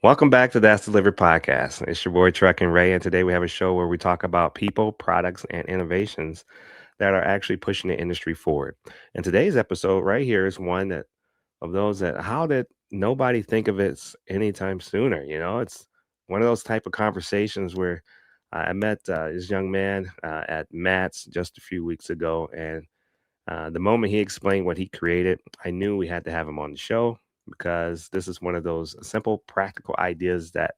Welcome back to That's Delivered Podcast. It's your boy Truck and Ray, and today we have a show where we talk about people, products, and innovations that are actually pushing the industry forward. And today's episode right here is one that of those that how did nobody think of it anytime sooner? It's one of those type of conversations where I met this young man at Matt's just a few weeks ago, and the moment he explained what he created, I knew we had to have him on the show because this is one of those simple, practical ideas that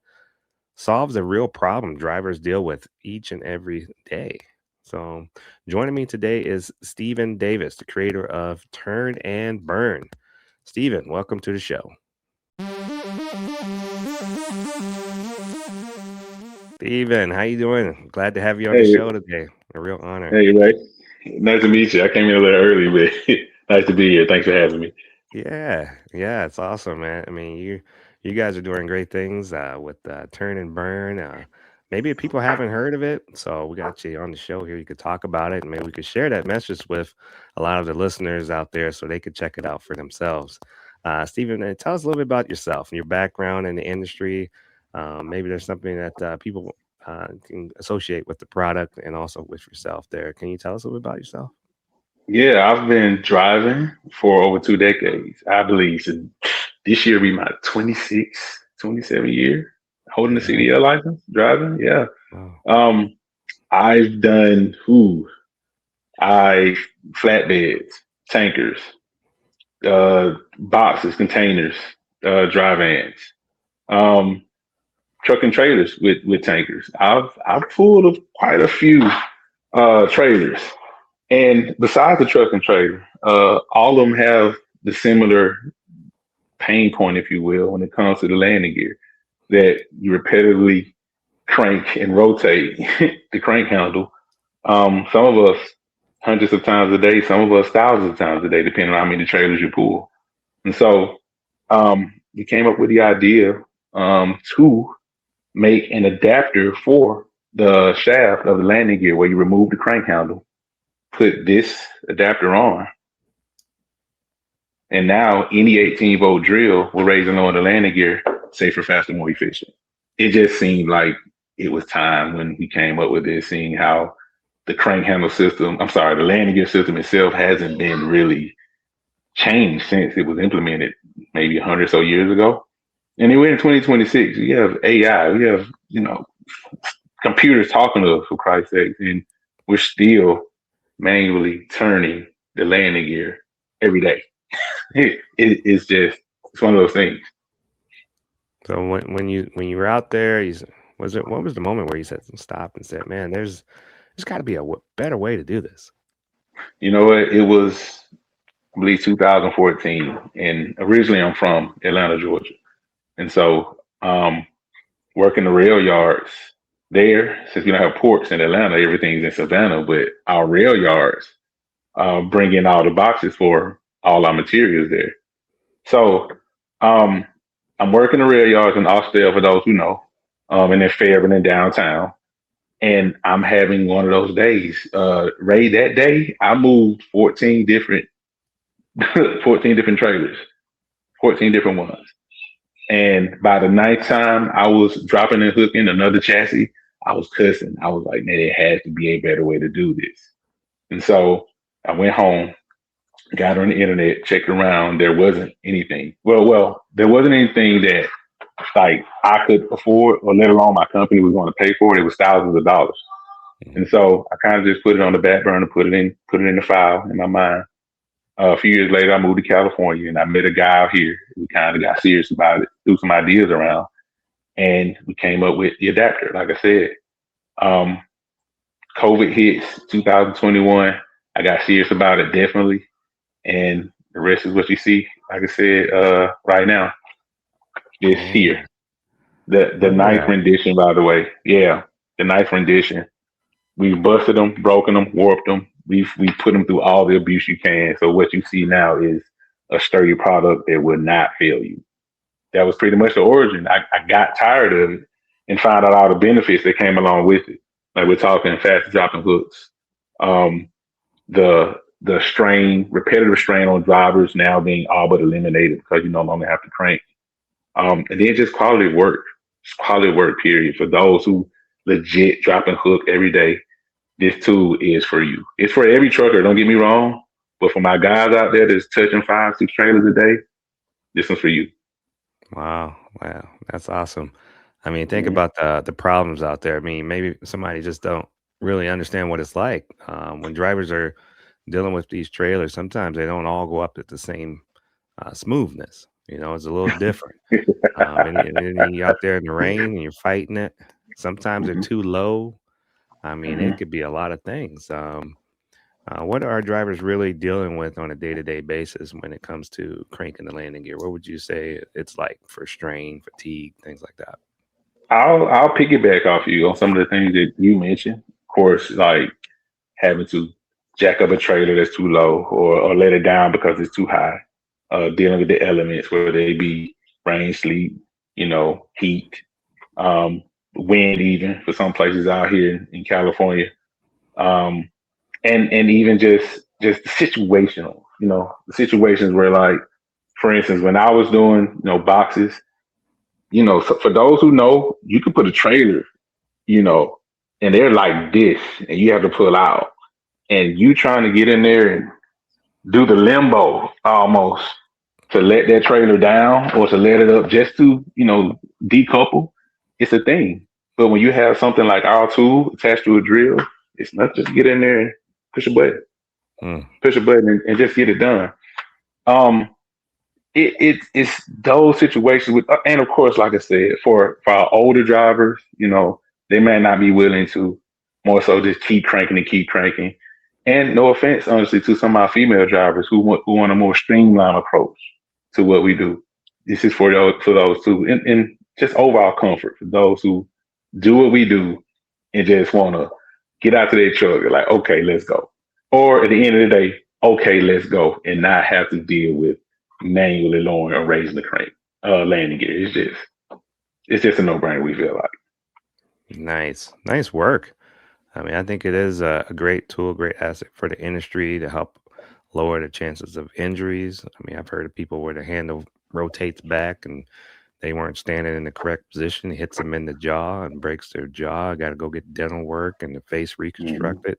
solves a real problem drivers deal with each and every day. So, joining me today is Stephen Davis, the creator of Turn and Burn. Stephen, welcome to the show. Stephen, how you doing? Glad to have you on the Hey, show today. A real honor. hey, Ray. Nice to meet you. I came in a little early, but nice to be here. Thanks for having me. Yeah, it's awesome, man. I mean, you guys are doing great things with Turn and Burn. Maybe people haven't heard of it, so we got you on the show here. You could talk about it, and maybe we could share that message with a lot of the listeners out there, so they could check it out for themselves. Stephen, tell us a little bit about yourself and your background in the industry. Maybe there's something that people can associate with the product and also with yourself. There, can you tell us a little bit about yourself? Yeah, I've been driving for over 2 decades. I believe this year be my 26, 27 year holding the Yeah. CDL license, driving. Yeah. Wow. Um, I've done I flatbeds, tankers, boxes, containers, dry vans. Um, Truck and trailers with tankers. I've pulled quite a few trailers, and besides the truck and trailer, all of them have the similar pain point, if you will, when it comes to the landing gear that you repetitively crank and rotate the crank handle. Some of us hundreds of times a day, some of us thousands of times a day, depending on how many trailers you pull. And so we came up with the idea to make an adapter for the shaft of the landing gear where you remove the crank handle, put this adapter on, and now any 18-volt drill will raise and lower the landing gear safer, faster, more efficient. It just seemed like it was time when we came up with this, seeing how the crank handle system, I'm sorry, the landing gear system itself hasn't been really changed since it was implemented maybe 100 or so years ago. And then we're in 2026. We have AI. We have, computers talking to us, for Christ's sake, and we're still manually turning the landing gear every day. It's one of those things. So when you were out there, was it what was the moment where you said stop and said, "Man, there's got to be a better way to do this." You know what? It was, I believe, 2014, and originally I'm from Atlanta, Georgia, and so working the rail yards there. Since we don't have ports in Atlanta, everything's in Savannah, but our rail yards bring in all the boxes for all our materials there. So um, I'm working the rail yards in Austell, for those who know, and then Fairburn in downtown. And I'm having one of those days. Ray, that day I moved 14 different 14 different trailers, 14 different ones. And by the ninth time I was dropping and hooking another chassis, I was cussing. I was like, man, it has to be a better way to do this. And so I went home, got on the internet, checked around. There wasn't anything. There wasn't anything that like I could afford, or let alone my company was going to pay for it. It was thousands of dollars. And Mhm. so I kind of just put it on the back burner, put it in the file in my mind. A few years later, I moved to California and I met a guy out here. We kind of got serious about it, threw some ideas around, and we came up with the adapter. Like I said, um, COVID hits 2021. I got serious about it, definitely. And the rest is what you see. Like I said, right now, this Yeah. here. The Oh ninth yeah. rendition, by the way. Yeah, the ninth rendition. We busted them, broken them, warped them. We put them through all the abuse you can. So what you see now is a sturdy product that will not fail you. That was pretty much the origin. I got tired of it and found out all the benefits that came along with it. Like we're talking fast dropping hooks, um, the strain, repetitive strain on drivers now being all but eliminated because you no longer have to crank. And then just quality work, period. For those who legit drop and hook every day, this tool is for you. It's for every trucker, don't get me wrong. But for my guys out there that's touching 5, 6 trailers a day, this one's for you. Wow, wow, that's awesome. I mean, think Mhm. about the problems out there. I mean, maybe somebody just don't really understand what it's like when drivers are dealing with these trailers. Sometimes they don't all go up at the same smoothness. You know, it's a little different. And then you're out there in the rain and you're fighting it. Sometimes they're Mhm. too low. I mean, it Mhm. could be a lot of things. What are our drivers really dealing with on a day-to-day basis when it comes to cranking the landing gear? What would you say it's like for strain, fatigue, things like that? I'll piggyback off you on some of the things that you mentioned. Of course, like having to jack up a trailer that's too low or let it down because it's too high. Dealing with the elements, whether they be rain, sleet, heat, um, wind, even for some places out here in California, um, and even just the situational, the situations where, like, for instance, when I was doing boxes, so for those who know, you could put a trailer, you know, and they're like this, and you have to pull out, and you trying to get in there and do the limbo almost to let that trailer down or to let it up just to, decouple, it's a thing. But when you have something like our tool attached to a drill, it's not just get in there and push a button, Mm, and just get it done. Um, it's those situations with, and of course, like I said, for our older drivers, they may not be willing to more so just keep cranking and keep cranking. And no offense, honestly, to some of our female drivers who want a more streamlined approach to what we do. This is for those too, and just overall comfort for those who do what we do and just want to get out to their truck. They're like, okay, let's go. Or at the end of the day, okay, let's go, and not have to deal with manually lowering or raising the crank, landing gear. It's just a no brainer. We feel like. nice, nice work. I mean, I think it is a great tool, great asset for the industry to help lower the chances of injuries. I mean, I've heard of people where the handle rotates back and they weren't standing in the correct position, it hits them in the jaw and breaks their jaw. Got to go get dental work and the face Mhm. reconstructed.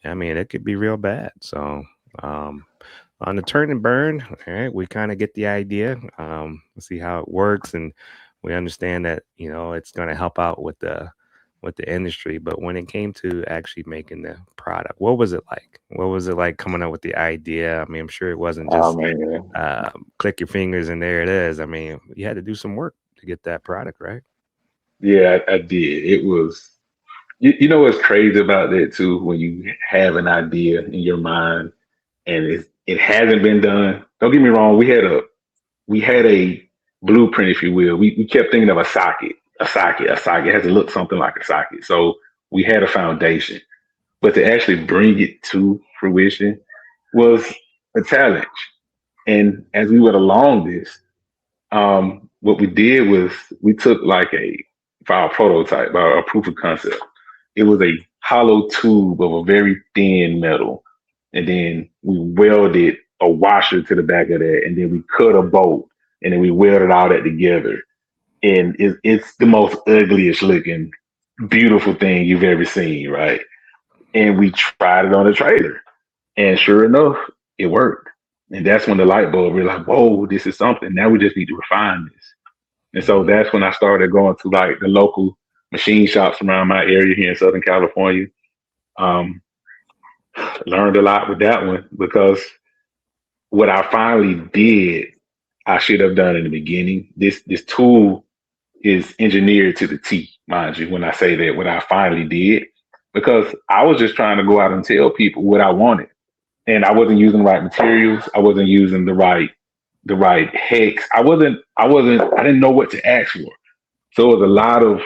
I mean, it could be real bad. So, um, on the turn and burn, all right, we kind of get the idea. We'll see how it works, and we understand that it's going to help out with the industry. But when it came to actually making the product, what was it like? What was it like coming up with the idea? I mean, I'm sure it wasn't Oh just man, click your fingers and there it is. I mean, you had to do some work to get that product right. yeah, I did. It was. You know what's crazy about that too? When you have an idea in your mind and it hasn't been done. Don't get me wrong. We had a blueprint, if you will. We kept thinking of a socket. It has to look something like a socket. So we had a foundation, but to actually bring it to fruition was a challenge. And as we went along this, what we did was we took like for our prototype, our proof of concept. It was a hollow tube of a very thin metal, and then we welded a washer to the back of that, and then we cut a bolt, and then we welded all that together. And it's the most ugliest looking, beautiful thing you've ever seen, right? And we tried it on a trailer, and sure enough, it worked. And that's when the light bulb realized, whoa, this is something. Now we just need to refine this. And so Hmm. that's when I started going to like the local machine shops around my area here in Southern California. Um, Learned a lot with that one because what I finally did, I should have done in the beginning. This tool is engineered to the T, mind you, when I say that, what I finally did, because I was just trying to go out and tell people what I wanted. And I wasn't using the right materials. I wasn't using the right hex. I didn't know what to ask for. So it was a lot of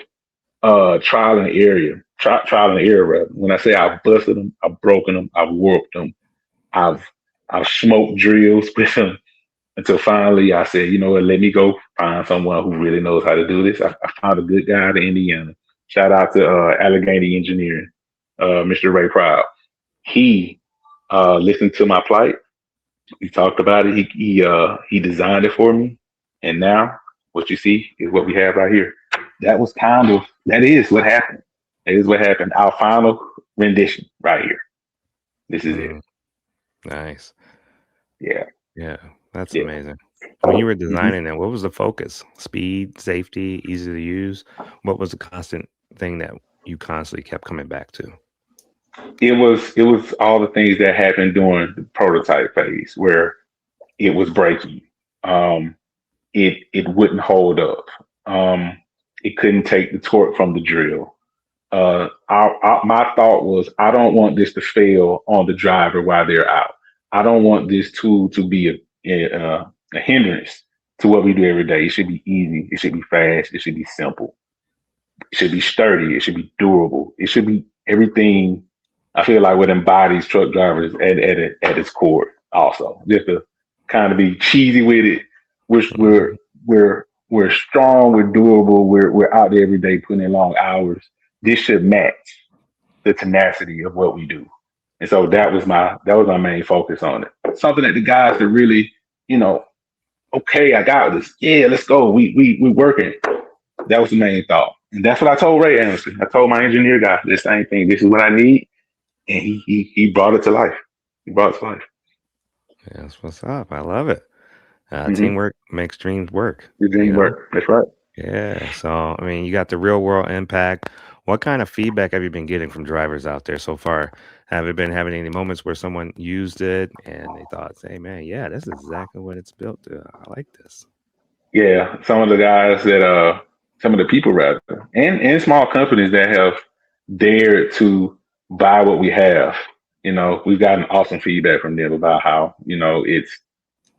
trial and error. Rather. When I say I've busted them, I've broken them, I've warped them, I've I've smoked drills with them until finally I said, you know what, let me go find someone who really knows how to do this. I found a good guy out of Indiana. Shout out to Allegheny Engineering, Mr. Ray Proud. He listened to my plight. We talked about it. He designed it for me, and now What you see is what we have right here. That is what happened. That is what happened. Our final rendition right here. This is it. Mm, nice. Yeah. Yeah, that's Yeah. amazing. When you were Mhm. designing it, what was the focus? Speed, safety, easy to use? What was the constant thing that you constantly kept coming back to? It was all the things that happened during the prototype phase where it was breaking. Um, it wouldn't hold up. Um, it couldn't take the torque from the drill. My thought was, I don't want this to fail on the driver while they're out. I don't want this tool to be a hindrance to what we do every day. It should be easy. It should be fast. It should be simple. It should be sturdy. It should be durable. It should be everything. I feel like what embodies truck drivers at its core. Also, just to kind of be cheesy with it. We're we're Mhm. we're strong. We're durable. We're out there every day putting in long hours. This should match the tenacity of what we do. And so Yeah, that was my main focus on it. Something that the guys could really, you know, okay, I got this. Yeah, let's go. We working. That was the main thought. And that's what I told Ray Anderson. I told my engineer guy the same thing. This is what I need. And he brought it to life. He brought it to life. that's what's up. I love it. Mm-hmm. Teamwork makes dreams work, It you didn't know? work. That's right. Yeah. So, I mean, you got the real world impact. What kind of feedback have you been getting from drivers out there so far? Have you been having any moments where someone used it and they thought, hey, man, yeah, this is exactly what it's built to. I like this. Yeah. Some of the people rather, and small companies that have dared to buy what we have. We've gotten awesome feedback from them about how,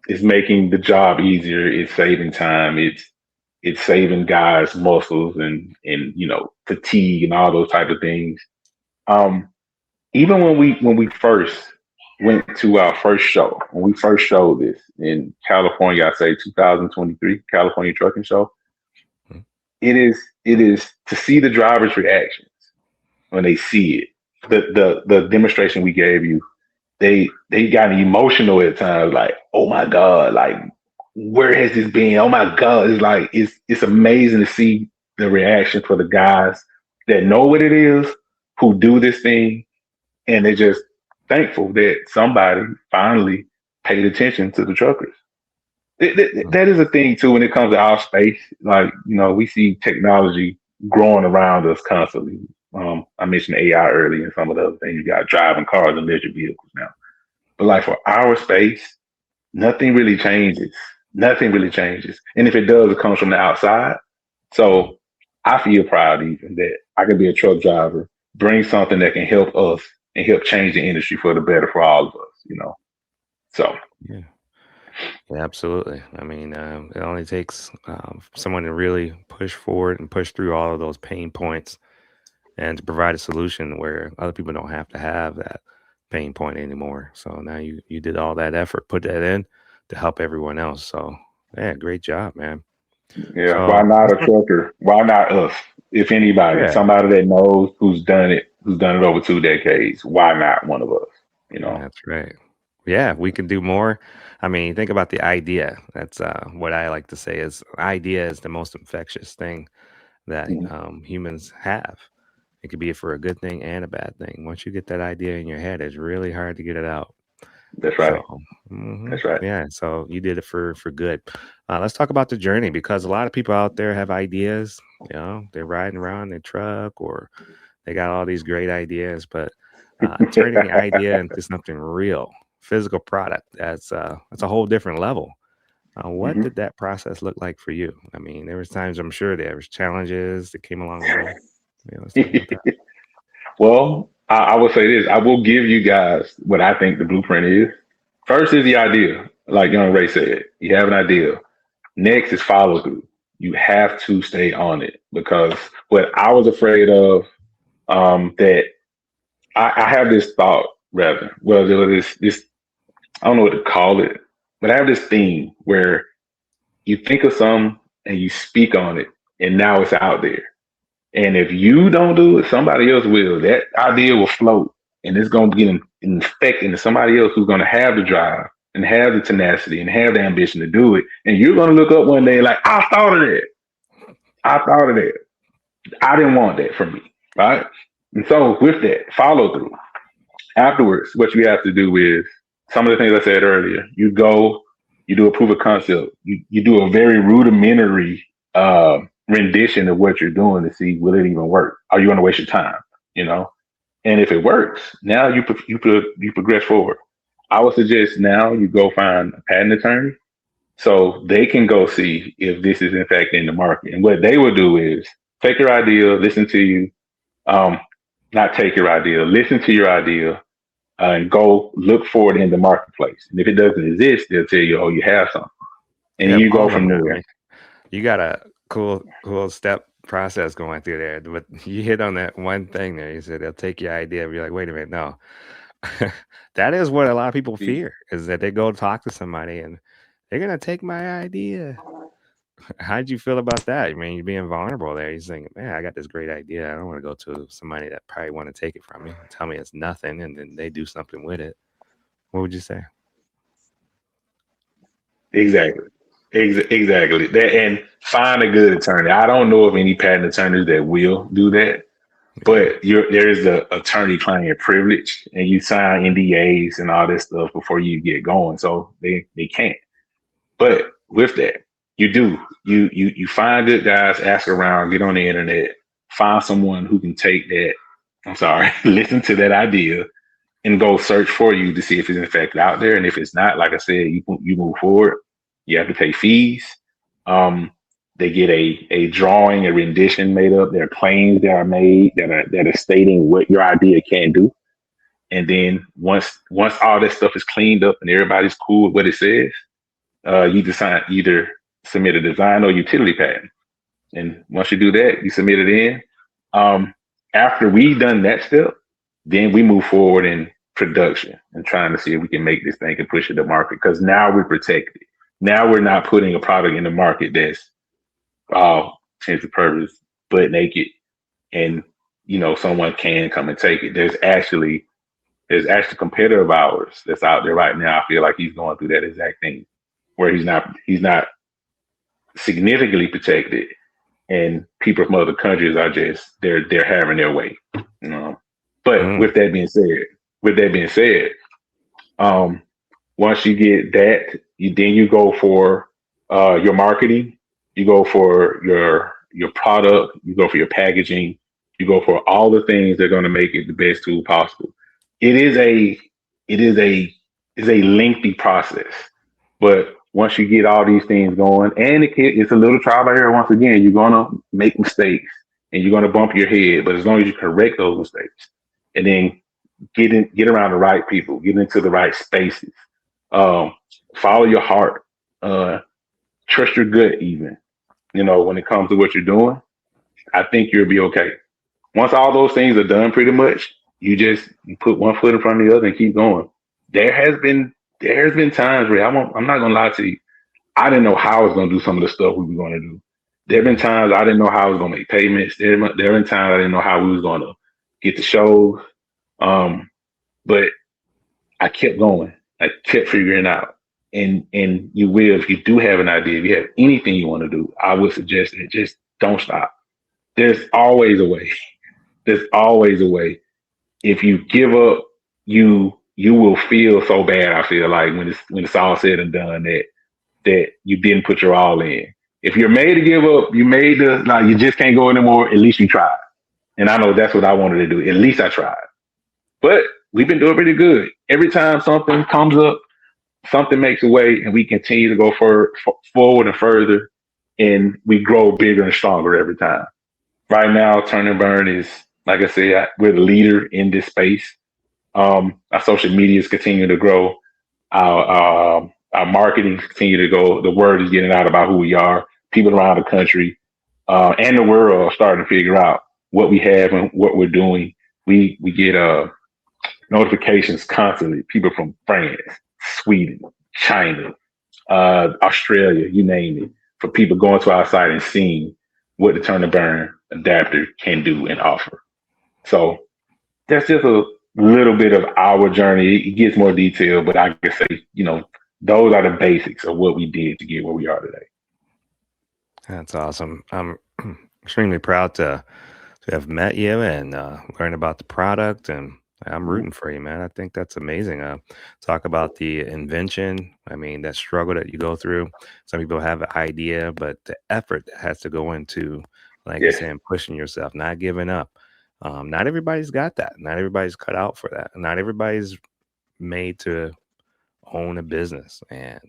it's making the job easier. It's saving time. It's saving guys muscles and fatigue and all those type of things. Um, Even when we first went to our first show, when we first showed this in California, I say 2023 California Trucking Show, Mm, it is to see the drivers' reactions when they see it. The demonstration we gave you, they got emotional at times, like, oh my God, like where has this been? Oh my God. It's amazing to see the reaction for the guys that know what it is, who do this thing, and they're just thankful that somebody finally paid attention to the truckers. mm, That is a thing too when it comes to our space. Like, we see technology growing around us constantly. I mentioned AI earlier and some of the other things. You got driving cars and electric vehicles now. But like for our space, nothing really changes. Nothing really changes. And if it does, it comes from the outside. mm. So I feel proud even that I can be a truck driver, bring something that can help us and help change the industry for the better for all of us. So Yeah. Yeah, absolutely. I mean, it only takes someone to really push forward and push through all of those pain points and to provide a solution where other people don't have to have that pain point anymore. So now you did all that effort, put that in to help everyone else. So yeah, great job, man. yeah, why So not let's a talk. trucker? Why not us? If anybody, Yeah, somebody that knows who's done it over 2 decades, why not one of us? You know? that's right. Yeah, we can do more. I mean, think about the idea. That's what I like to say is idea is the most infectious thing that Mhm. humans have. It could be for a good thing and a bad thing. Once you get that idea in your head, it's really hard to get it out. That's So, right. That's right. yeah, so you did it for good. Let's talk about the journey because a lot of people out there have ideas. They're riding around their truck or they got all these great ideas, but turning the idea into something real, physical product, that's a whole different level. What Mhm. did that process look like for you? I mean, there was times I'm sure there was challenges that came along the way. Yeah, let's talk about that. Well, I will say this. I will give you guys what I think the blueprint is. First is the idea. Like Young Ray said, you have an idea. Next is follow through. You have to stay on it because what I was afraid of, that I have this thought rather, well, this I don't know what to call it, but I have this thing where you think of something and you speak on it, and now it's out there. And if you don't do it, somebody else will. That idea will float, and it's going to get infected into somebody else who's going to have the drive. and have the tenacity and have the ambition to do it. And you're going to look up one day like, I thought of that. I thought of that. I didn't want that for me. Right. And so with that follow through afterwards, what you have to do is some of the things I said earlier. You go, you do a proof of concept. You do a very rudimentary rendition of what you're doing to see will it even work? Are you going to waste your time? You know, and if it works, now you progress forward. I would suggest now you go find a patent attorney so they can go see if this is in fact in the market. And what they will do is take your idea, listen to you, um, not take your idea, listen to your idea, and go look for it in the marketplace. And if it doesn't exist, they'll tell you, oh, you have something. And Yep, you go all of from that. there. You got a cool step process going through there. But you hit on that one thing there. You said they'll take your idea and be like, wait a minute, no. That is what a lot of people fear is that they go talk to somebody and they're gonna take my idea. How'd you feel about that? I mean, you're being vulnerable there. You're saying, man, I got this great idea. I don't want to go to somebody that probably want to take it from me and tell me it's nothing and then they do something with it. What would you say? Exactly. Exactly. That, and find a good attorney. I don't know of any patent attorneys that will do that, Yeah. but there is the attorney-client privilege, and you sign NDAs and all this stuff before you get going, so they can't. But with that, you find good guys, ask around, get on the internet, find someone who can take that. I'm sorry, listen to that idea and go search for you to see if it's in fact out there. And if it's not, like I said, you move forward. You have to pay fees. Um, they get a drawing, a rendition made up. There are claims that are made that are stating what your idea can do. And then once all this stuff is cleaned up and everybody's cool with what it says, you decide either submit a design or utility patent. And once you do that, you submit it in. Um, After we done that step, then we move forward in production and trying to see if we can make this thing and push it to market. Because now we're protected. Now we're not putting a product in the market that's sense of purpose, butt naked, and someone can come and take it. There's actually a competitor of ours that's out there right now. I feel like he's going through that exact thing where he's not significantly protected, and people from other countries are just they're having their way. You know. But Mm. with that being said, um, once you get that, you go for your marketing, you go for your product, you go for your packaging, you go for all the things that are going to make it the best tool possible. It is a it is a lengthy process, but once you get all these things going, and it's a little trial by error. Once again, you're gonna make mistakes and you're gonna bump your head, but as long as you correct those mistakes, and then get around the right people, get into the right spaces, um, follow your heart, uh, trust your gut. Even when it comes to what you're doing, I think you'll be okay. Once all those things are done, pretty much, you put one foot in front of the other and keep going. There has been there has been times where I'm not gonna lie to you. I didn't know how I was gonna do some of the stuff we were gonna do. There have been Mm. times I didn't know how I was gonna make payments. There have been times I didn't know how we was gonna get the shows. Um, but I kept going. I kept figuring out. And you will, if you do have an idea, if you have anything you want to do, I would suggest that just don't stop. There's always a way. There's always a way. If you give up, you will feel so bad. I feel like when it's all said and done that you didn't put your all in. If you're made to give up, you made to like you just can't go anymore. At least you tried. And I know that's what I wanted to do. At least I tried. But we've been doing pretty good. Every time something comes up, something makes a way, and we continue to go forward and further, and we grow bigger and stronger every time. Right now, Turn and Burn is, like I said, we're the leader in this space. Our social media is continuing to grow. Our marketing continue to go. The word is getting out about who we are. People around the country and the world are starting to figure out what we have and what we're doing. We get notifications constantly. People from France, Sweden, China, Australia, you name it, for people going to our site and seeing what the Turn and Burn adapter can do and offer. So that's just a little bit of our journey. It gets more detailed, but I can say, Those are the basics of what we did to get where we are today. That's awesome. I'm extremely proud to have met you and learn about the product. And I'm Mhm. rooting for you, man. I think that's amazing. Talk about the invention. I mean, that struggle that you go through. Some people have an idea, but the effort that has to go into, like you're Yes, saying, pushing yourself, not giving up. Not everybody's got that. Not everybody's cut out for that. Not everybody's made to own a business. And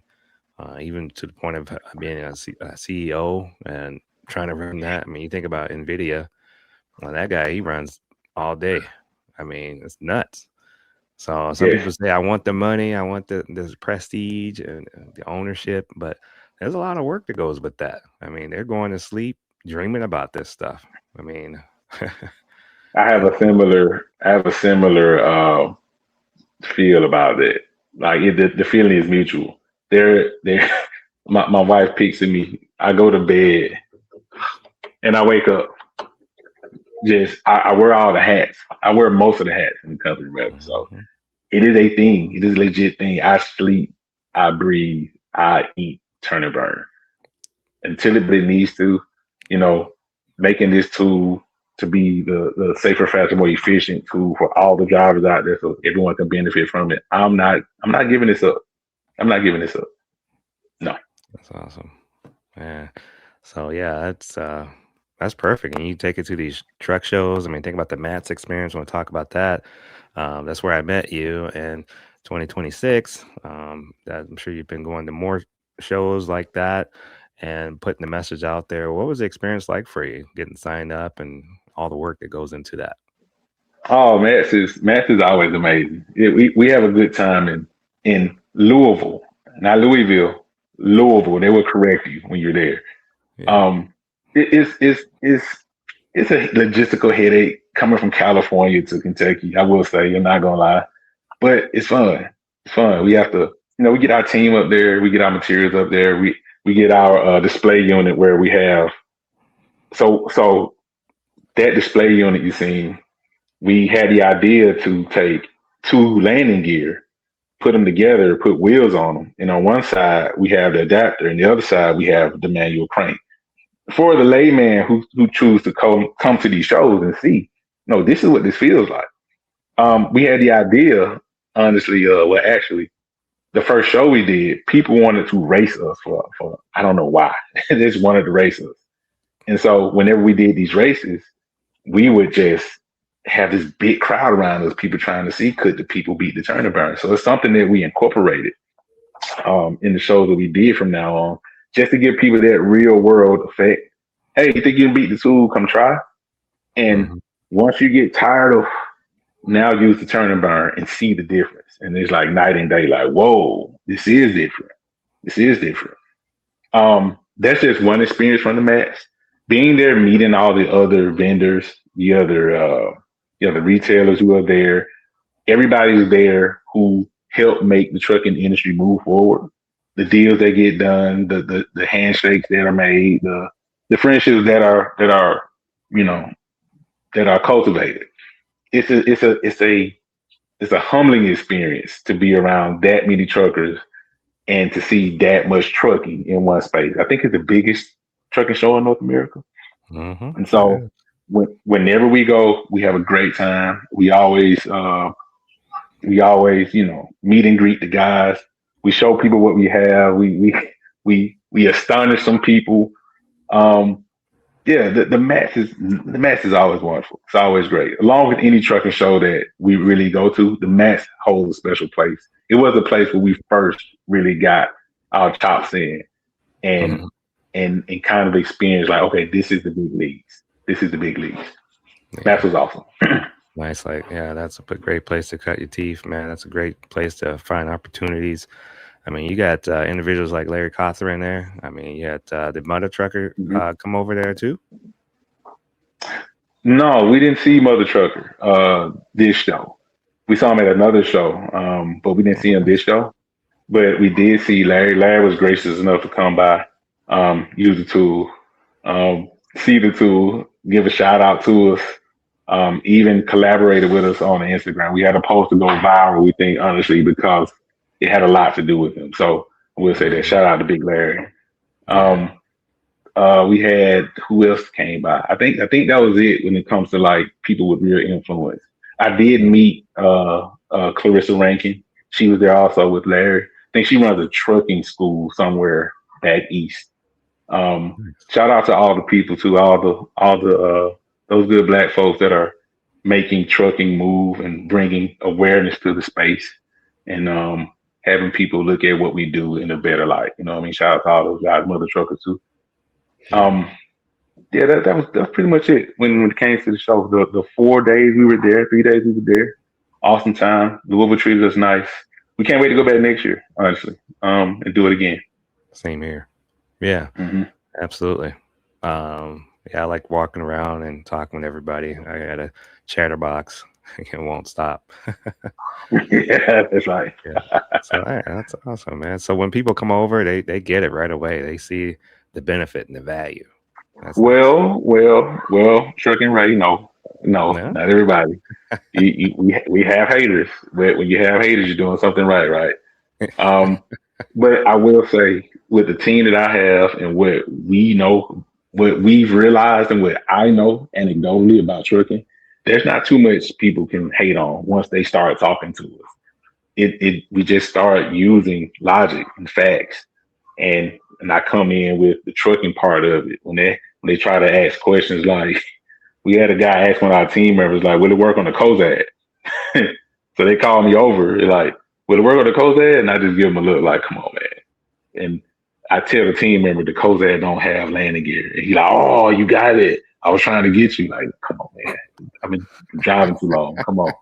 even to the point of being a CEO and trying to run that. I mean, you think about NVIDIA, well, that guy, he runs all day. I mean, it's nuts. So some yes. people say, I want the money, I want the prestige and the ownership, but there's a lot of work that goes with that. I mean, they're going to sleep dreaming about this stuff. I mean, that's I have a similar feel about it. Like the feeling is mutual. There. My wife picks at me. I go to bed and I wake up. I wear all the hats. I wear most of the hats in the company, rather. So Mhm. it is a thing. It is a legit thing. I sleep, I breathe, I eat, turn and burn until it needs to. You know, making this tool to be the safer, faster, more efficient tool for all the drivers out there, so everyone can benefit from it. I'm not giving this up. I'm not giving this up. No. That's awesome. Yeah. So yeah, that's perfect. And you take it to these truck shows. I mean, think about the Mats experience. When we talk about that, that's where I met you in 2026. That I'm sure you've been going to more shows like that and putting the message out there. What was the experience like for you, getting signed up and all the work that goes into that? Oh, Max is always amazing. We have a good time in Louisville, not Louisville, Louisville. They will correct you when you're there. Yeah. Um, it's a logistical headache coming from California to Kentucky. I will say, I'm not gonna lie, but it's fun. It's fun. We have to, we get our team up there, we get our materials up there, we get our display unit where we have so that display unit you seen. We had the idea to take two landing gear, put them together, put wheels on them, and on one side we have the adapter, and the other side we have the manual crank for the layman who choose to come to these shows and see, no, this is what this feels like. Mhm. We had the idea, honestly, well, actually, the first show we did, people wanted to race us for I don't know why. They just wanted to race us. And so whenever we did these races, we would just have this big crowd around us, people trying to see could the people beat the turn and burn. So it's something that we incorporated in the shows that we did from now on, just to give people that real world effect. Hey, you think you can beat the tool? Come try. And Mhm. once you get tired of now use the turn and burn and see the difference. And it's like night and day, like, whoa, this is different. This is different. That's just one experience from the match. Being there, meeting all the other vendors, the other retailers who are there, everybody's there who help make the trucking industry move forward. The deals that get done, the handshakes that are made, the friendships that are you know that are cultivated. It's a humbling experience to be around that many truckers and to see that much trucking in one space. I think it's the biggest trucking show in North America. Mhm. And It so is. whenever we go, we have a great time. We always, meet and greet the guys. We show people what we have. We astonish some people. Um, yeah, the match is always wonderful. It's always great. Along with any trucking show that we really go to, the match holds a special place. It was a place where we first really got our chops in and Mhm. and kind of experienced like, okay, this is the big leagues. This is the big leagues. That Yeah. was awesome. Nice. Like, yeah, that's a great place to cut your teeth, man. That's a great place to find opportunities. I mean, you got individuals like Larry Cawthron there. I mean, you had the Mother Trucker come over there too. No, we didn't see Mother Trucker this show. We saw him at another show, but we didn't see him Okay. this show. But we did see Larry. Larry was gracious enough to come by, use the tool, see the tool, give a shout out to us, even collaborated with us on Instagram. We had a post to go viral, we think, honestly, because it had a lot to do with him. So I will say that. Mhm. Shout out to Big Larry. Yeah. Um, we had who else came by? I think that was it when it comes to like people with real influence. I did Mhm. meet Clarissa Rankin. She was there also with Larry. I think she runs a trucking school somewhere back east. Nice. Shout out to all the people too, all the those good black folks that are making trucking move and bringing awareness to the space and having people look at what we do in a better light. You know what I mean? Shout out to all those guys, mother truckers too. Yeah. Um, yeah, that's pretty much it. When it came to the show, the 4 days we were there, 3 days we were there, awesome time. Louisville treated us nice. We can't wait to go back next year, honestly, and do it again. Same here. Yeah. Hmm. Absolutely. Yeah, I like walking around and talking with everybody. I got a chatterbox. It won't stop. Yeah, that's right. Yeah. So that's awesome, man. So when people come over, they get it right away. They see the benefit and the value. That's nice. Well, trucking right? No, No? not everybody. We have haters, but when you have haters, you're doing something right, right? Um, but I will say, with the team that I have and what we know, what we've realized, and what I know anecdotally about trucking, there's not too much people can hate on once they start talking to us. It we just start using logic and facts, and I come in with the trucking part of it when they try to ask questions like we had a guy ask one of our team members like, "Will it work on the Kozad?" So they call me over like, "Will it work on the Kozad?" And I just give them a look like, "Come on, man." And I tell the team member the Kozad don't have landing gear, and he like, "Oh, you got it. I was trying to get you." Like, come on, man. I've been driving too long. Come on.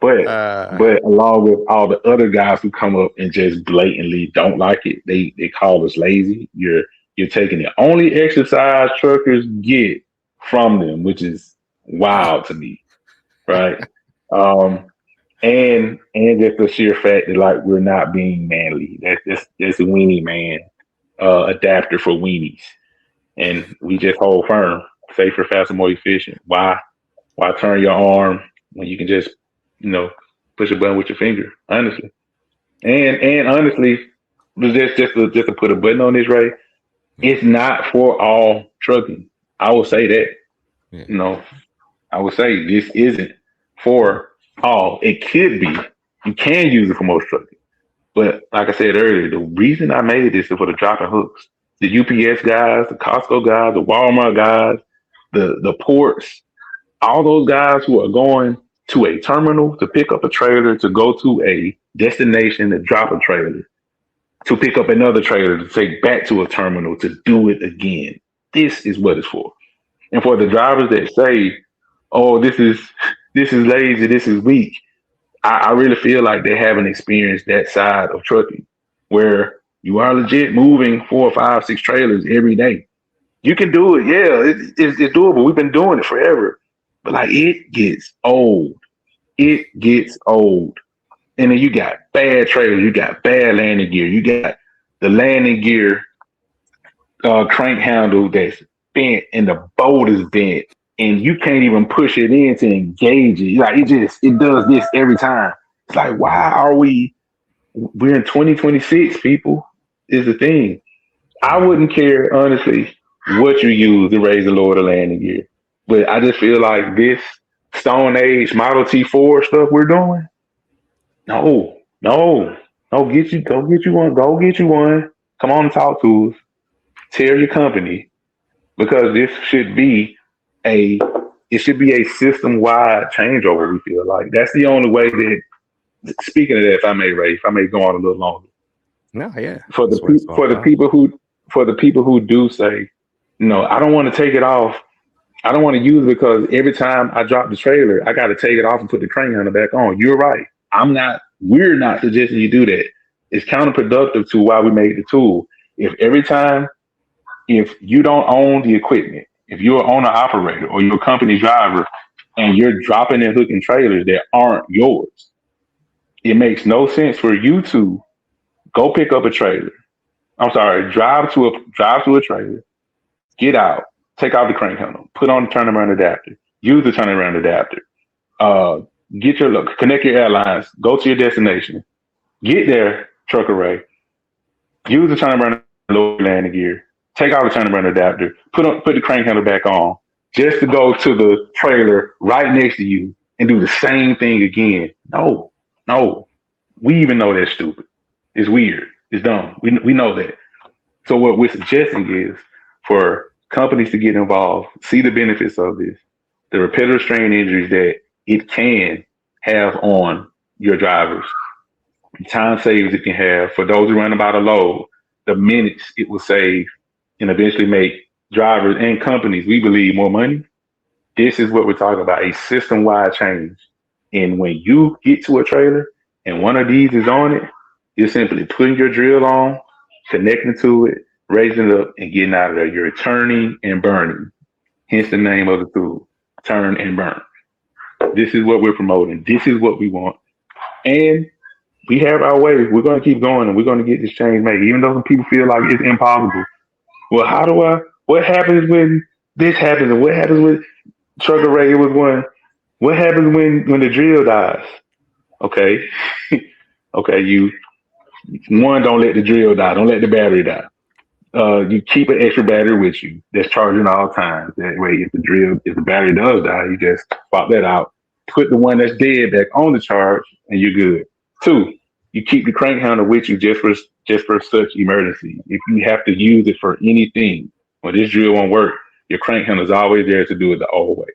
But Uh, but along with all the other guys who come up and just blatantly don't like it, they call us lazy. You're taking the only exercise truckers get from them, which is wild to me, right? Um, and just the sheer fact that like we're not being manly. That's a weenie man adapter for weenies, and we just hold firm, safer, faster, more efficient. Why turn your arm when you can just, you know, push a button with your finger? Honestly, and honestly, just to put a button on this, right? yeah, It's not for all trucking. I will say that. yeah, You know, I would say this isn't yeah, for all. It could be. You can use it for most trucking. But like I said earlier, the reason I made this is for the dropping hooks. The UPS guys, the Costco guys, the Walmart guys, the ports, all those guys who are going to a terminal to pick up a trailer to go to a destination to drop a trailer to pick up another trailer to take back to a terminal to do it again. This is what it's for. And for the yeah, drivers that say, "Oh, this is lazy, this is weak," I really feel like they haven't experienced that side of trucking, where you are legit moving 4, 5, 6 trailers every day. You can do it, yeah, it's doable. We've been doing it forever, but like it gets old. It gets old. And then you got bad trailers, you got bad landing gear, you got the landing gear crank handle that's bent and the bolt is bent and you can't even push it in to engage it. Like it does this every time. It's like, mhm, why are we're in 2026, people, is the thing. I mhm. wouldn't care, honestly, what you use to raise the lower the landing gear. But I just feel like this Stone Age Model T4 stuff we're doing, no, no, go get you one. Come on and talk to us. Tell your company because this should be a it should be a system wide changeover. We feel like that's the only way that. Speaking of that, if I may, Ray, if I may go on a little longer, No, yeah. for the That's what it's all for the about. people who do say, no, I don't want to take it off. I don't want to use it because every time I drop the trailer, I got to take it off and put the crane handle back on. You're right. I'm not. We're not suggesting you do that. It's counterproductive to why we made the tool. If every time if you don't own the equipment, if you're an owner operator or you're a company driver and you're dropping and hooking trailers that aren't yours, it makes no sense for you to go pick up a trailer. I'm sorry, drive to a trailer, get out, take out the crank handle, put on the turnaround adapter, use the turnaround adapter, uh, connect your airlines, go to your destination, Get there, trucker Ray. Use the turn burner, lower landing gear. Take out the turn burner adapter. Put the crank handle back on, just to go to the trailer right next to you and do the same thing again. No, no. We even know that's stupid. It's weird. It's dumb. We know that. So what we're suggesting is for companies to get involved, see the benefits of this, the repetitive strain injuries that it can have on your drivers, the time savings it can have for those who run about a load, the minutes it will save, and eventually make drivers and companies, we believe, more money. This is what we're talking about, a system wide change. And when you get to a trailer and one of these is on it, you're simply putting your drill on, connecting to it, raising it up, and getting out of there. You're turning and burning. Hence the name of the tool, turn and burn. This is what we're promoting. This is what we want. And we have our way. We're going to keep going and we're going to get this change made, even though some people feel like it's impossible. Well, what happens when this happens? And what happens with Trucker Ray? It was one. What happens when the drill dies? Okay. Okay. Don't let the drill die. Don't let the battery die. You keep an extra battery with you that's charging all times. That way, if the battery does die, you just swap that out. Put the one that's dead back on the charge, and you're good. Two, you keep the crank handle with you just for such emergency. If you have to use it for anything, or this drill won't work, your crank handle is always there to do it the old way.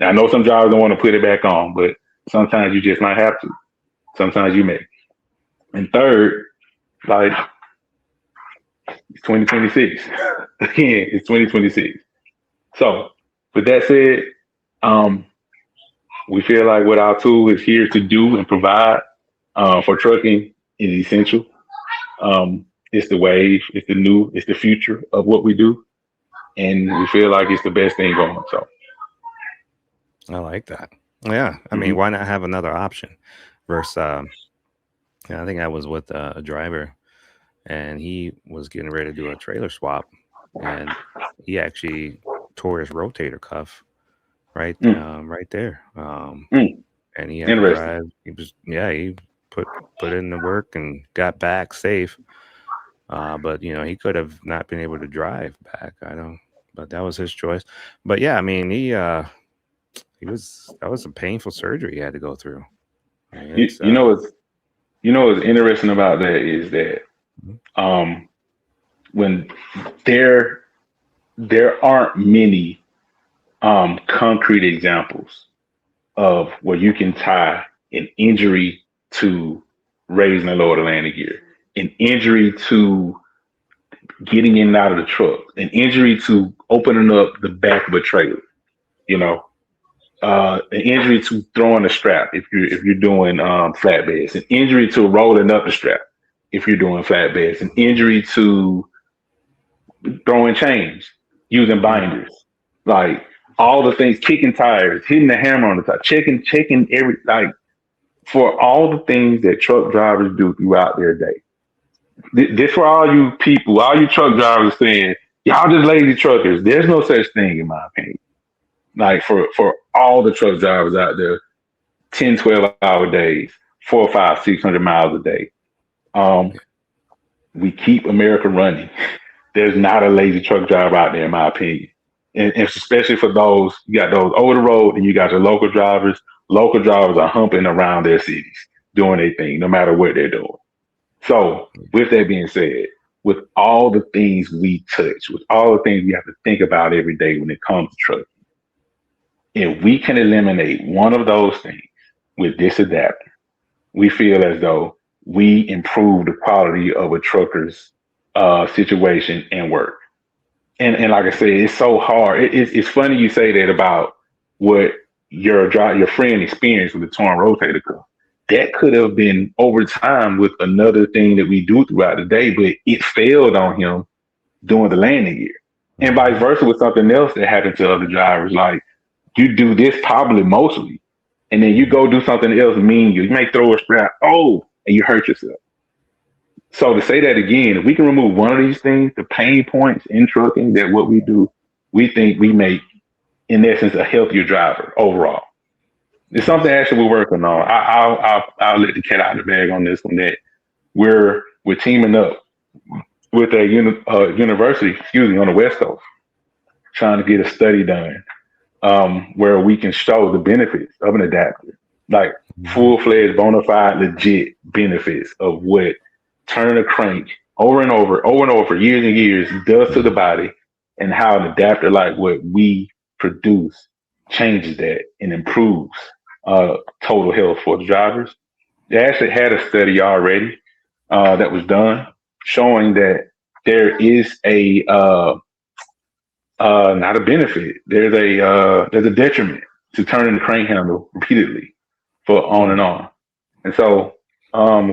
Now, I know some drivers don't want to put it back on, but sometimes you just might have to. Sometimes you may. And third, like it's 2026. Again, it's 2026. So, with that said, um, we feel like what our tool is here to do and provide for trucking is essential. It's the wave, it's the future of what we do, and we feel like it's the best thing going. So, I like that. Yeah, I mean, mhm. why not have another option? Versus, yeah, I think I was with a driver, and he was getting ready to do a trailer swap, and he actually tore his rotator cuff Mm, right there. mm, And he had to interesting. drive. He put put in the work and got back safe. But he could have not been able to drive back. I don't. But that was his choice. But yeah, I mean, he was that was a painful surgery he had to go through. I mean, You, it's you know what's you know what's interesting about that is that mhm, um, when there there aren't many concrete examples of where you can tie an injury to raising and lower the landing gear, an injury to getting in and out of the truck, an injury to opening up the back of a trailer, you know, an injury to throwing a strap if you're doing flatbeds, an injury to rolling up the strap if you're doing flatbeds, an injury to throwing chains, using mhm. binders, like all the things, kicking tires, hitting the hammer on the tire, checking every like for all the things that truck drivers do throughout their day. This for all you people, all you truck drivers saying, y'all just lazy truckers. There's no such thing in my opinion. Like for all the truck drivers out there, 10, 12 hour days, 400, 500, 600 miles a day. Um, we keep America running. There's not a lazy truck driver out there, in my opinion. And especially for those, you got those over the road and you got your local drivers. Local drivers are humping around their cities, doing their thing, no matter what they're doing. So, with that being said, with all the things we touch, with all the things we have to think about every day when it comes to trucking, if we can eliminate one of those things with this adapter, we feel as though we improve the quality of a trucker's situation and work. And like I said, it's so hard. It's funny you say that about what your friend experienced with the torn rotator cuff. That could have been over time with another thing that we do throughout the day, but it failed on him during the landing gear. And vice Mhm. versa with something else that happened to other drivers. Like you do this probably mostly, and then you Mhm. go do something else mean you. You may throw a strap, oh, and you hurt yourself. So to say that again, if we can remove one of these things, the pain points in trucking, that what we do, we think we make, in essence, a healthier driver overall. It's something Yes. actually we're working on. I'll let the cat out of the bag on this one. That we're teaming up with a university, excuse me, on the West Coast, trying to get a study done where we can show the benefits of an adapter, like Mhm. full fledged, bona fide, legit benefits of what turning a crank over and over for years and years does to the body, and how an adapter like what we produce changes that and improves uh, total health for the drivers. They actually had a study already that was done showing that there is a not a benefit. There's a detriment to turning the crank handle repeatedly for on and Hmm. on. And so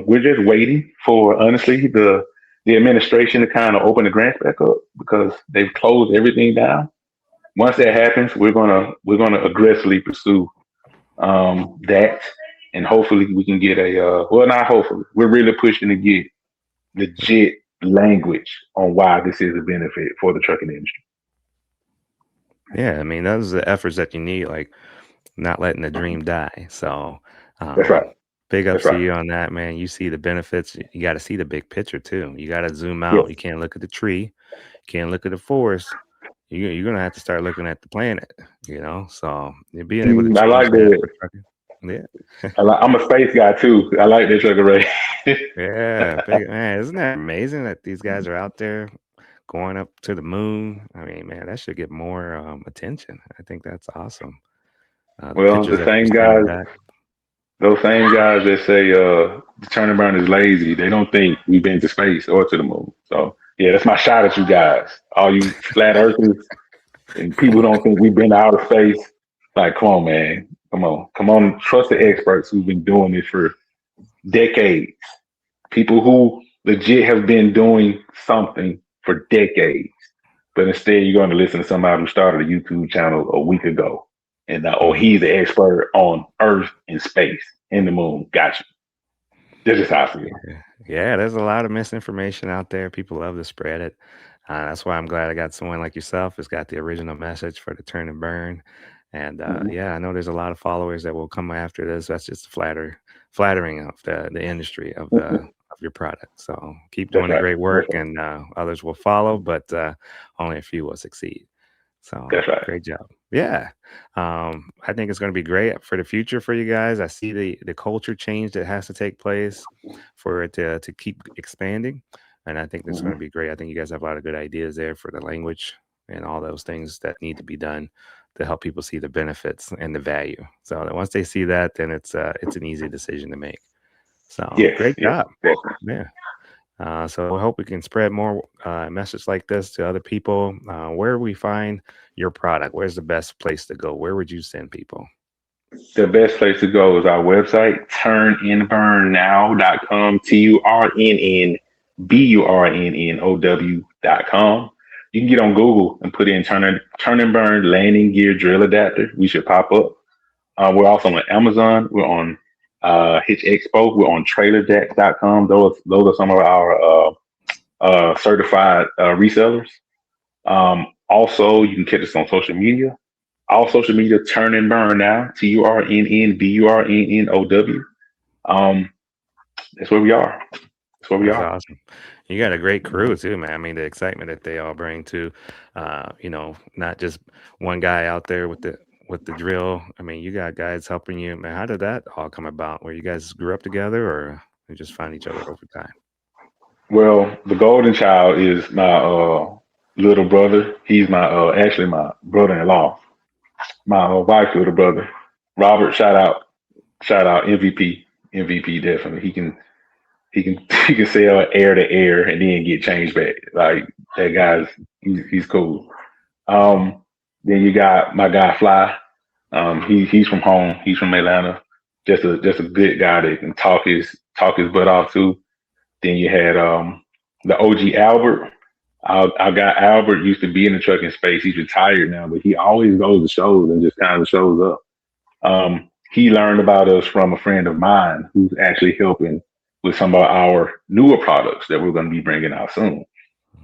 we're just waiting for honestly the administration to kind of open the grants back up because they've closed everything down. Once that happens, we're gonna aggressively pursue that, and hopefully we can get a well, not hopefully, we're really pushing to get legit language on why this is a benefit for the trucking industry. Yeah, I mean, those are the efforts that you need, like not letting the dream die. So, That's right. um, big That's ups to right. you on that, man. You see the benefits. You got to see the big picture too. You got to zoom Yes. out. You can't look at the tree. You can't look at the forest. You're gonna have to start looking at the planet. So you're being able to I change like that that. for trucking. Yeah. I'm a space guy too. I like that trucker Ray. Yeah, big man, isn't that amazing that these guys are out there going up to the moon? I mean, man, that should get more attention. I think that's awesome. The Well, pictures the that you're same sending guys, back. those same guys that say turning around is lazy, they don't think we've been to space or to the moon. So yeah, that's my shot at you guys. All you flat earthers and people who don't think we've been to outer space. Like, come on, man. Come on. Trust the experts who've been doing this for decades. People who legit have been doing something for decades. But instead, you're going to listen to somebody who started a YouTube channel a week ago, and oh, Mhm. he's the expert on Earth and space and the moon. Gotcha. This is how I feel. Yeah. Yeah, there's a lot of misinformation out there. People love to spread it. That's why I'm glad I got someone like yourself who's got the original message for the turn and burn. And Mhm. yeah, I know there's a lot of followers that will come after this. That's just flattering of the industry of your product. So keep That's doing the right. great That's work, right. and others will follow, but only a few will succeed. So That's right. great job. Yeah. I think it's going to be great for the future for you guys. I see the culture change that has to take place for it to keep expanding. And I think that's going to Mhm. be great. I think you guys have a lot of good ideas there for the language and all those things that need to be done to help people see the benefits and the value. So that once they see that, then it's an easy decision to make. So Yes. great Yes. job. Definitely. Yeah. So I hope we can spread more messages like this to other people. Where we find your product? Where's the best place to go? Where would you send people? The best place to go is our website, turninburnnow.com, TURNNBURNNOW.com. You can get on Google and put in turn and burn landing gear drill adapter. We should pop up. We're also on Amazon. We're on Hitch Expo. We're on trailerjacks.com. Those are some of our certified resellers. Also, you can catch us on social media. All social media, turn and burn now. TURNNBURNNOW. Um, that's where we are. That's where we That's are. awesome. You got a great crew too, man. I mean, the excitement that they all bring to, not just one guy out there with the drill. I mean, you got guys helping you. Man, how did that all come about? Where you guys grew up together, or you just find each other over time? Well, the golden child is my little brother. He's my actually my brother-in-law. My wife's little brother, Robert. Shout out, MVP, MVP. Definitely, he can he can sell air to air and then get changed back. Like that guy's he's cool. Um, then you got my guy Fly. He's from home. He's from Atlanta. Just a good guy that can talk his butt off too. Then you had the OG Albert. Our guy Albert used to be in the trucking space. He's retired now, but he always goes to shows and just kind of shows up. He learned about us from a friend of mine who's actually helping with some of our newer products that we're going to be bringing out soon.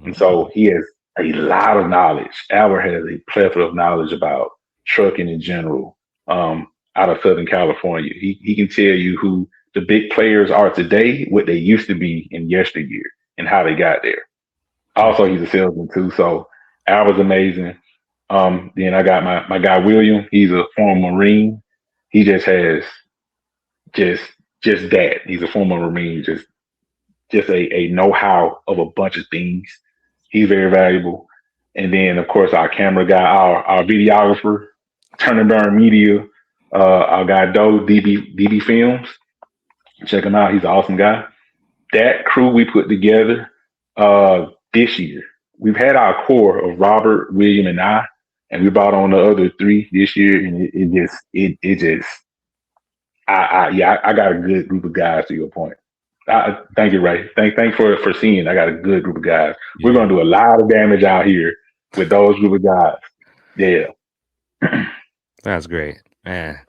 And so Mm. he has a lot of knowledge. Albert has a plethora of knowledge about trucking in general out of Southern California. He can tell you who the big players are today, what they used to be in yesteryear, and how they got there. Also, Mm-hmm. he's a salesman too, so Al was amazing. Then I got my guy William. He's a former Marine. He just has just just that. He's a former Marine. Just a know how of a bunch of things. He's very valuable. And then of course our camera guy, our videographer, Turn and Burn Media, our guy Doe DB Films. Check him out. He's an awesome guy. That crew we put together this year. We've had our core of Robert, William, and I, and we brought on the other three this year, and it just I got a good group of guys. To your point, thank you, Ray. Thank for seeing. I got a good group of guys. We're Yeah. gonna do a lot of damage out here with those group of guys. Yeah, That's great, man.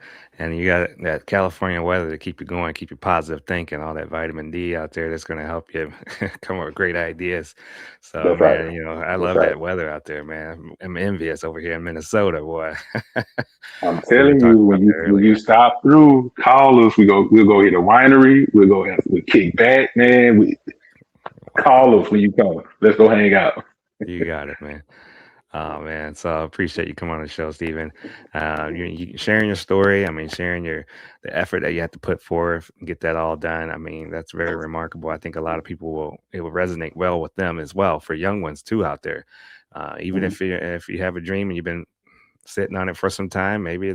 And you got that California weather to keep you going, keep you positive thinking, all that vitamin D out there that's going to help you come up with great ideas. So, that's right. man, I That's love right. that weather out there, man. I'm envious over here in Minnesota, boy. I'm We were telling you, talking about that when you earlier. stop through, call us. We'll go hit a winery. We'll kick back, man. Wow. Call us when you come. Let's go hang out. You got it, man. Oh man, so I appreciate you coming on the show, Stephen. You sharing your story. I mean, sharing the effort that you have to put forth and get that all done. I mean, that's very remarkable. I think a lot of people it will resonate well with them as well for young ones too out there. Even Mhm. if you have a dream and you've been sitting on it for some time, maybe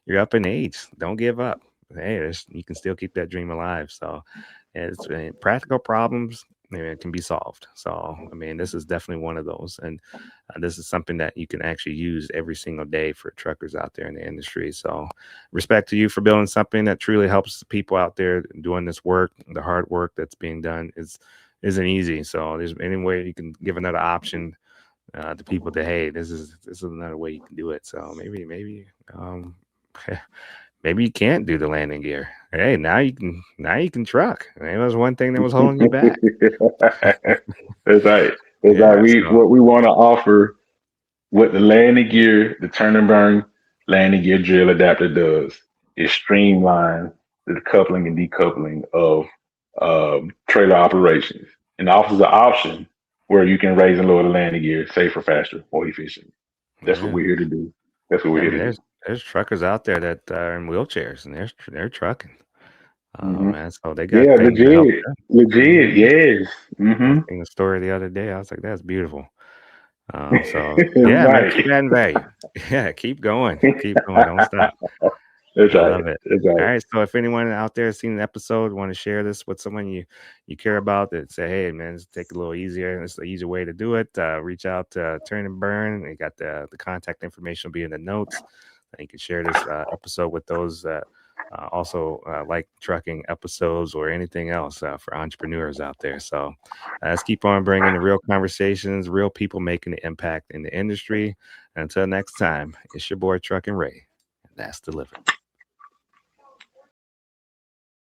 you're up in age. Don't give up. Hey, you can still keep that dream alive. So it's practical problems. It can be solved. So, I mean, this is definitely one of those. And this is something that you can actually use every single day for truckers out there in the industry. So, respect to you for building something that truly helps the people out there doing this work. The hard work that's being done isn't easy. So, there's any way you can give another option to people that hey, this is another way you can do it. So um, maybe you can't do the landing gear. Hey, now you can truck. Maybe that was one thing that was holding you back. That's right. That's right. Yeah. So We want to offer what the landing gear, the turn and burn landing gear drill adapter does is streamline the coupling and decoupling of trailer operations and offers an option where you can raise and lower the landing gear safer, faster, more efficient. That's what yeah. we're here to do. That's what we're I here mean, to do. there's truckers out there that are in wheelchairs and they're trucking. Hmm. Man, so they got Yeah, things to help them. legit. Hmm. Yes. I Hmm. seen a story the other day. I was like, that's beautiful. So yeah, man, Right. keep adding value. Yeah, keep going, don't stop. That's I right. love it. That's All right. right. So if anyone out there has seen an episode, want to share this with someone you care about that say, hey man, just take it a little easier. It's the easier way to do it. Reach out to Turn and Burn. They got the contact information will be in the notes. And you can share this episode with those that also like trucking episodes or anything else for entrepreneurs out there. So let's keep on bringing the real conversations, real people making the impact in the industry. Until next time, it's your boy Truck and Ray, and that's delivered.